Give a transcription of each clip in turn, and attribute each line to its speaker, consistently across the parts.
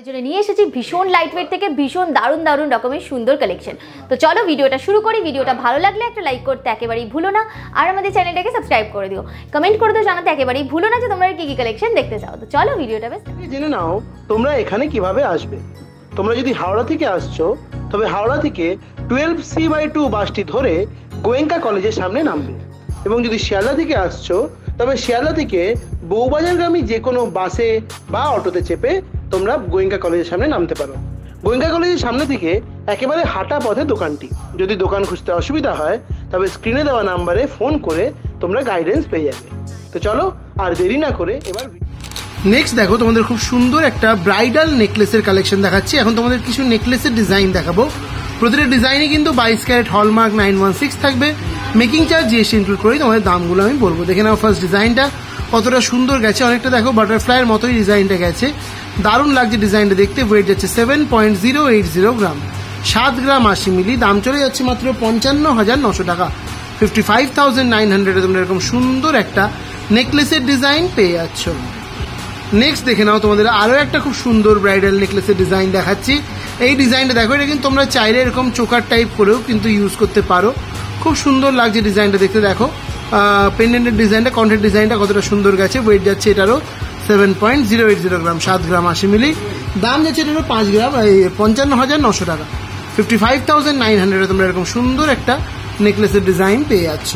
Speaker 1: জন্য নিয়ে এসেছি ভীষণ লাইটওয়েট থেকে ভীষণ দারুণ দারুণ রকমের সুন্দর কালেকশন। তো চলো ভিডিওটা শুরু করি। ভিডিওটা ভালো লাগলে একটা লাইক করতে একেবারেই ভুলো না, আর আমাদের চ্যানেলটাকে সাবস্ক্রাইব করে দিও। কমেন্ট করে দিও, জানাতে একেবারেই ভুলো না যে তোমরা কি কি কালেকশন দেখতে চাও। তো চলো ভিডিওটা বেশ
Speaker 2: জেনে নাও তোমরা এখানে কিভাবে আসবে। তোমরা যদি হাওড়া থেকে আসছো তবে হাওড়া থেকে 12C/2 বাসটি ধরে গোয়েঙ্কা কলেজের সামনে নামবে, এবং যদি শিয়ালদা থেকে আসছো তবে শিয়ালদা থেকে বউবাজারগামী যে কোনো বাসে বা অটোতে চেপে তোমরা গোয়েঙ্কা কলেজের সামনে নামতে পারো। গোয়েঙ্কা কলেজের সামনে থেকে একেবারে হাঁটা পথে দোকানটি। যদি দোকান খুঁজতে অসুবিধা হয় তবে স্ক্রিনে দেওয়া নাম্বারে ফোন করে তোমরা গাইডেন্স পেয়ে যাবে। তো চলো আর দেরি না করে এবার নেক্সট দেখো, তোমাদের খুব সুন্দর একটা ব্রাইডাল নেকলেসের কালেকশন দেখাচ্ছি। এখন তোমাদের কিছু নেকলেসের ডিজাইন দেখাবো। প্রতিটা ডিজাইনে কিন্তু 22 ক্যারেট হলমার্ক 916 থাকবে। মেকিং চার্জ জিএসটি ইনক্লুড করেই তোমাদের দামগুলো আমি বলবো। দেখে নাও ফার্স্ট ডিজাইনটা কতটা সুন্দর গেছে। অনেকটা দেখো বাটারফ্লাইয়ের মতোই ডিজাইনটা গেছে, দারুণ লাগছে ডিজাইনটা দেখতে। ওয়েট যাচ্ছে 7.080 গ্রাম, 7 গ্রাম 80 মিলি। দাম চলে যাচ্ছে মাত্র 55,900 টাকা, 55,900 তোমরা এরকম সুন্দর একটা নেকলেসের ডিজাইন পেয়ে যাচ্ছ। নেক্সট দেখে নাও, তোমাদের আরো একটা খুব সুন্দর ব্রাইডাল নেকলেসের ডিজাইন দেখাচ্ছি। এই ডিজাইনটা দেখো, এটা কিন্তু তোমরা চাইলে এরকম চোকার টাইপ করেও কিন্তু ইউজ করতে পারো। খুব সুন্দর লাগছে ডিজাইনটা দেখতে। দেখো পেন্ডেন্টের ডিজাইনটা, কন্টেন্ট ডিজাইনটা কতটা সুন্দর গেছে। ওয়েট যাচ্ছে এটারও 7.080 গ্রাম, 7 গ্রাম 80 মিলি। দাম যাচ্ছে এটারও 5 গ্রাম 55,900 টাকা, 55,900 তোমরা এরকম সুন্দর একটা নেকলেসের ডিজাইন পেয়ে যাচ্ছ।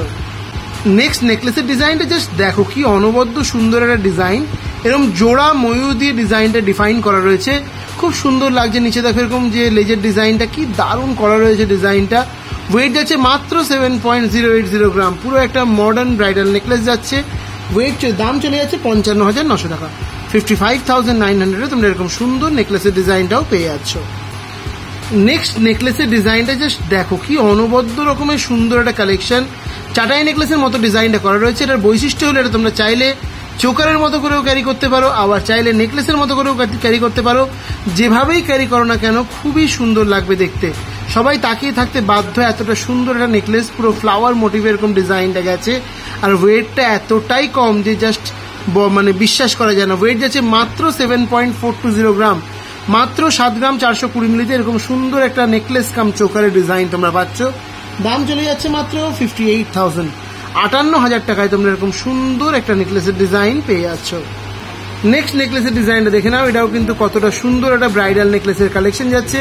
Speaker 2: নেক্সট নেকলেসের ডিজাইনটা জাস্ট দেখো কি অনবদ্য সুন্দর একটা ডিজাইন। এরকম জোড়া ময়ূর দিয়ে ডিজাইনটা ডিফাইন করা রয়েছে, খুব সুন্দর লাগছে। নিচে দেখো এরকম যে লেজের ডিজাইনটা কি দারুণ করা রয়েছে ডিজাইনটা। ওয়েট যাচ্ছে মাত্র 7.080 গ্রাম, পুরো একটা মডার্ন ব্রাইডাল নেকলেস যাচ্ছে। ওয়েট দাম চলে যাচ্ছে 55,900 টাকা, 55,900 তোমরা এরকম সুন্দর নেকলেসের ডিজাইনটাও পেয়ে যাচ্ছ। নেক্সট নেকলেসের ডিজাইনটা জাস্ট দেখো কি অনবদ্য রকমের সুন্দর একটা কালেকশন। চাটাই নেকলেসের মতো ডিজাইনটা করা রয়েছে। এটার বৈশিষ্ট্য হলো এটা তোমরা চাইলে চোকারের মতো করেও ক্যারি করতে পারো, আবার চাইলে নেকলেসের মতো করেও ক্যারি করতে পারো। যেভাবেই ক্যারি করো না কেন খুবই সুন্দর লাগবে দেখতে। সবাই তাকিয়ে থাকতে বাধ্য, এতটা সুন্দর একটা নেকলেস। পুরো ফ্লাওয়ার মোটিভ এরকম ডিজাইনটা গেছে, আর ওয়েটটা এতটাই কম যে জাস্ট মানে বিশ্বাস করা যায় না। ওয়েট যাচ্ছে মাত্র 7.420 গ্রাম, মাত্র 7 গ্রাম 420 মিলিতে এরকম সুন্দর একটা নেকলেস কাম চোকারের ডিজাইন তোমরা পাচ্ছ। দাম চলে যাচ্ছে মাত্র 58,000, 58,000 টাকায় তোমরা এরকম সুন্দর একটা নেকলেসের ডিজাইন পেয়ে যাচ্ছ। নেক্সট নেকলেসের ডিজাইনটা দেখে নাও, এটাও কিন্তু কতটা সুন্দর একটা ব্রাইডাল নেকলেসের কালেকশন যাচ্ছে।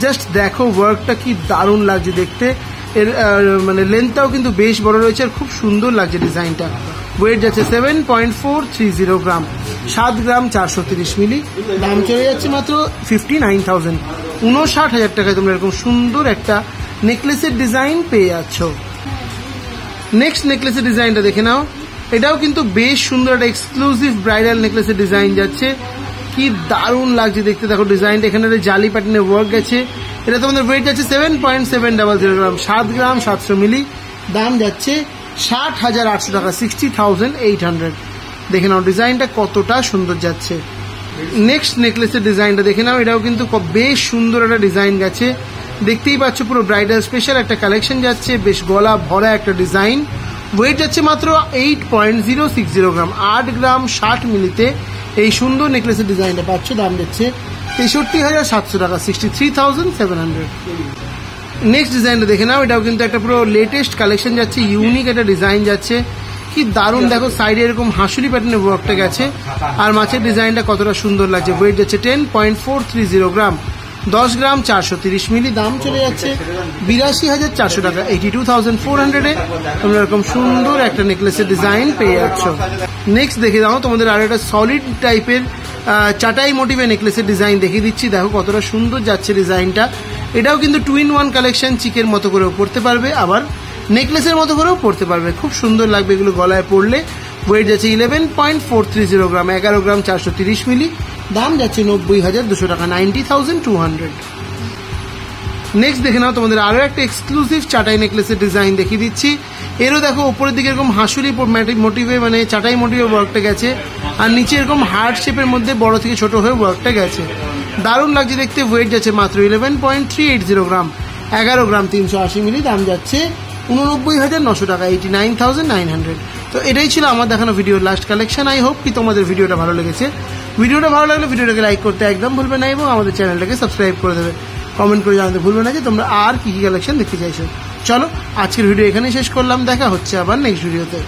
Speaker 2: জাস্ট দেখো ওয়ার্কটা কি দারুণ লাগছে দেখতে। এর মানে লেন্থটাও কিন্তু বেশ বড় রয়েছে, আর খুব সুন্দর লাগছে ডিজাইনটা। ওয়েট যাচ্ছে 7.430 গ্রাম, 7 গ্রাম 430 মিলি। দাম চলে যাচ্ছে মাত্র 59,000, 59,000 টাকায় তোমরা এরকম সুন্দর একটা নেকলেসের ডিজাইন পেয়ে যাচ্ছ। নেক্সট নেকলেসের ডিজাইনটা দেখে নাও, এটাও কিন্তু বেশ সুন্দর একটা এক্সক্লুসিভ ব্রাইডাল নেকলেসের ডিজাইন যাচ্ছে। কি দারুণ লাগছে দেখতে। দেখো ডিজাইনটা এখানে জালি প্যাটার্নের ওয়ার্ক গেছে। এটা তোমাদের ওয়েট যাচ্ছে 7.700 গ্রাম, 7 গ্রাম 700 মিলি। দাম যাচ্ছে 60,800 টাকা, 60,800। দেখে নাও ডিজাইনটা কতটা সুন্দর যাচ্ছে। নেক্সট নেকলেসের ডিজাইনটা দেখে নাও, এটাও কিন্তু বেশ সুন্দর একটা ডিজাইন গেছে। দেখতেই পাচ্ছ পুরো ব্রাইডাল স্পেশাল একটা কালেকশন যাচ্ছে, বেশ গলা ভরা একটা ডিজাইন। ওয়েট যাচ্ছে মাত্র 8.060 গ্রাম, 8 গ্রাম 60 মিলিতে এই সুন্দর নেকলেসের ডিজাইনটা পাচ্ছ। দাম যাচ্ছে 63,700 টাকা, 63,700। নেক্সট ডিজাইনটা দেখে নাও, এটাও কিন্তু একটা পুরো লেটেস্ট কালেকশন যাচ্ছে, ইউনিক একটা ডিজাইন যাচ্ছে। কি দারুণ দেখো, সাইডে এরকম হাঁসুলি প্যাটার্নের ওয়ার্কটা গেছে, আর মাছের ডিজাইনটা কতটা সুন্দর লাগছে। ওয়েট যাচ্ছে 10.430 গ্রাম, 10 গ্রাম 430 মিলি। দাম চলে যাচ্ছে 82,400 টাকা, 82,400-এ তোমরা এরকম সুন্দর একটা নেকলেসের ডিজাইন পেয়ে যাচ্ছ। নেক্সট দেখে দাও, তোমাদের আরো একটা সলিড টাইপের চাটাই মোটিভে নেকলেসের ডিজাইন দেখিয়ে দিচ্ছি। দেখো কতটা সুন্দর যাচ্ছে ডিজাইনটা। এটাও কিন্তু 2-in-1 কালেকশন, চিকের মতো করেও পড়তে পারবে, আবার নেকলেসের মতো করেও পড়তে পারবে। খুব সুন্দর লাগবে এগুলো গলায় পড়লে। ওয়েট যাচ্ছে 11.430 গ্রাম, 11 গ্রাম 430 মিলি। দাম যাচ্ছে 90,200 টাকা, 90,200। নেক্সট দেখে নাও, তোমাদের আরো একটা এক্সক্লুসিভ চাটাই নেকলেসের ডিজাইন দেখিয়ে দিচ্ছি। এরও দেখো উপরের দিকে এরকম হাঁসুলি মোটিভে মানে চাটাই মোটিভে ওয়ার্কটা গেছে, আর নিচে এরকম হার্ট শেপের মধ্যে বড় থেকে ছোট হয়ে ওয়ার্কটা গেছে, দারুণ লাগছে দেখতে। ওয়েট যাচ্ছে মাত্র 11.380 গ্রাম, 11 গ্রাম 380 মিলি। দাম যাচ্ছে 89,900 টাকা, 89,900, তো এটাই ছিল আমার দেখানো ভিডিওর লাস্ট কালেকশন। আই হোপ কি তোমাদের ভিডিওটা ভালো লেগেছে। ভিডিওটা ভালো লাগলে ভিডিওটাকে লাইক করতে একদম ভুলবে না এবং আমাদের চ্যানেলটাকে সাবস্ক্রাইব করে দেবে। কমেন্ট করে জানাতে ভুলবে না যে তোমরা আর কি কি কালেকশন দেখতে চাইছো। চলো আজকের ভিডিও এখানেই শেষ করলাম, দেখা হচ্ছে আবার নেক্সট ভিডিওতে।